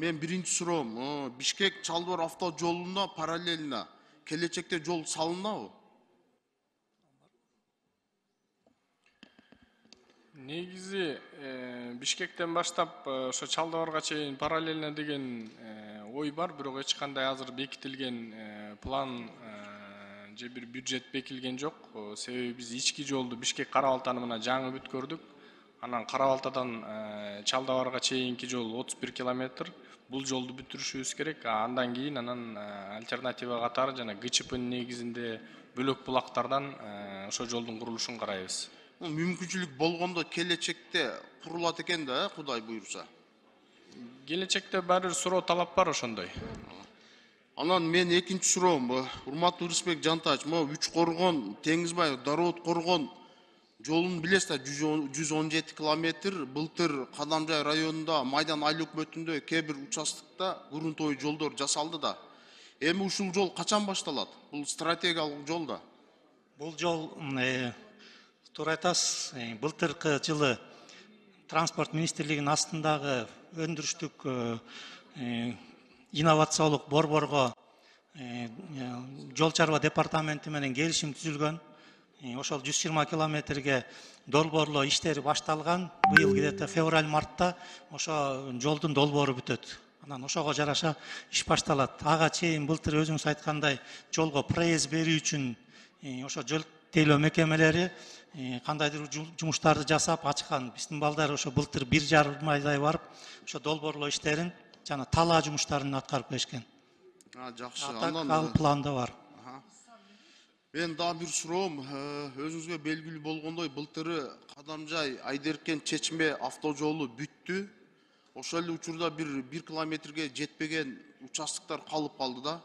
мен биринчи суроом, Бишкек Чалдыбар автожолуна параллельно келечекте жол салынабы? Негизи Бишкектен баштап ошо Чалдыбарга чейин параллельно деген ой бар, бирок эч кандай азыр бекитилген план же бир бюджет бекитилген жок. Себеби биз ички жолду Бишкек Кара Балтаны менен жаңы бүткөрдүк. Анан Кара Балтадан Чалдыбарга чейинки жол 31 километр. Бул жолду бүтүрүшүбүз керек. Андан кийин анан альтернатива катары жана ГЧПнын негизинде бөлөк булактардан ошо жолдун курулушун карайбыз. Мүмкүнчүлүк болгондо келечекте курулат экен да, Кудай буйруса. Келечекте баары бир суроо талап бар ошондой. Анан мен экинчи суроом, урматтуу Ырысбек Жантач, могу Үч Коргон, Теңизбай, Дароот Коргон жолун билесиз, 117 километр. Былтыр Кадамжай районунда Майдан айыл өкмөтүндө кээ бир участоктукта грунтовый жолдор жасалды да. Эми ушул жол качан башталат? Бул стратегиялык жол да. Бул жол туура айтасыз, былтыркы жылы транспорт министрлигинин астындагы өндүрүштүк инновациялык борборго жол чарба департаменти менен келишим түзүлгөн. Ошол 120 километрге долбоорлоо иштери башталган. Быйыл где-то февраль-мартта ошо жолдун долбоору бүтөт. Анан ошого жараша иш башталат. Ага чейин былтыр өзүңүз айткандай жолго проезд берүү үчүн ошо жол тейлөө мекемелери кандайдыр жумуштарды жасап ачкан. Биздин балдар ошо былтыр 1,5 айдай барып, ошо долбоорлоо иштерин жана талаа жумуштарын аткарып келишкен. Жакшы. Анан планда бар. Мен дагы бир суроом, өзүңүзгө белгилүү болгондой, былтыры Кадамжай Айдеркен Чечме автожолу бүттү. Ошол эле учурда 1 километрге жетпеген участоктор калып калды да.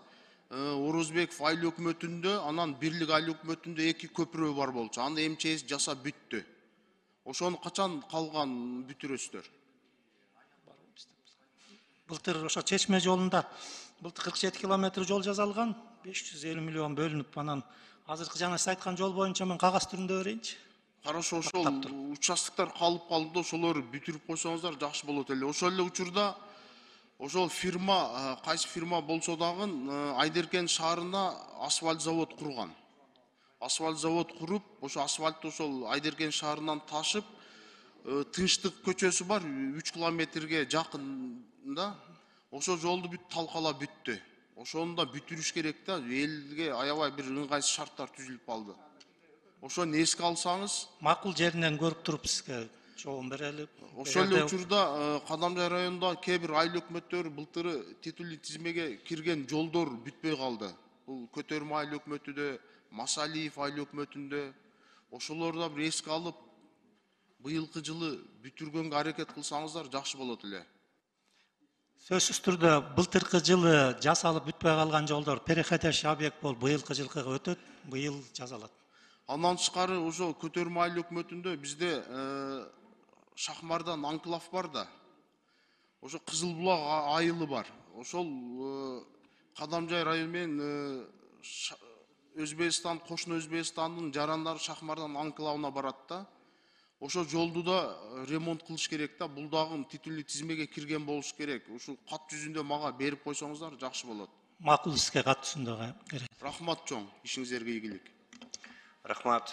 Орозбеков айыл өкмөтүндө, анан Бирлик айыл өкмөтүндө 2 көпүрө бар болчу. Аны МЧС жасап бүттү. Ошону качан калган бүтүрөсүздөр? Былтыр ошо Чечме жолунда былтыр 47 километр жол жасалган, 550 миллион бөлүнүп, анан азыркы жана сиз айткан жол боюнча мен кагаз түрүндө берейинчи. Хорошо, ошол участоктор калып калды, ошолорду бүтүрүп койсоңуздар жакшы болот эле. Ошол эле учурда ошол фирма, кайсы фирма болсо дагы Айдеркен шаарына асфальт завод курган. Асфальт завод куруп, ошо асфальтты ошол Айдеркен шаарынан ташып, Тынчтык көчөсү бар, 3 километрге жакында. Ошо жолду талкалап бүттү. Ошону да бүтүрүш керек да, элге аябай бир ыңгайсыз шарттар түзүлүп калды. Ошону эске алсаңыз, макул жеринен көрүп туруп сизге жооп берели. Ошол эле учурда Кадамжай районунда кээ бир айыл өкмөттөрү былтыры титулдуу тизмеге кирген жолдор бүтпөй калды. Бул Көтөрмө айыл өкмөтүндө, Масалиев айыл өкмөтүндө. Ошолорду да бир эске алып, быйылкы жылы бүтүргөнгө аракет кылсаңыздар жакшы болот эле. Сөзсүз түрдө былтыркы жылы жасалып бүтпөй калган жолдор переходящий объект болуп быйылкы жылкыга өтөт, быйыл жасалат. Андан тышкары ошо Көтөрмө айыл өкмөтүндө бизде Шахмардан анклав бар да. Ошо Кызыл Булак айылы бар. Ошол Кадамжай району менен Өзбекстан, кошуна Өзбекстандын жарандары Шахмардан анклавына барат да. Ошо жолду да ремонт кылыш керек да. Бул дагы титулдуу тизмеге кирген болуш керек. Ушул кат жүзүндө мага берип койсоңуздар жакшы болот. Макул иске кат жүзүндө керек. Рахмат чоң, ишиңиздерге ийгилик. Рахмат.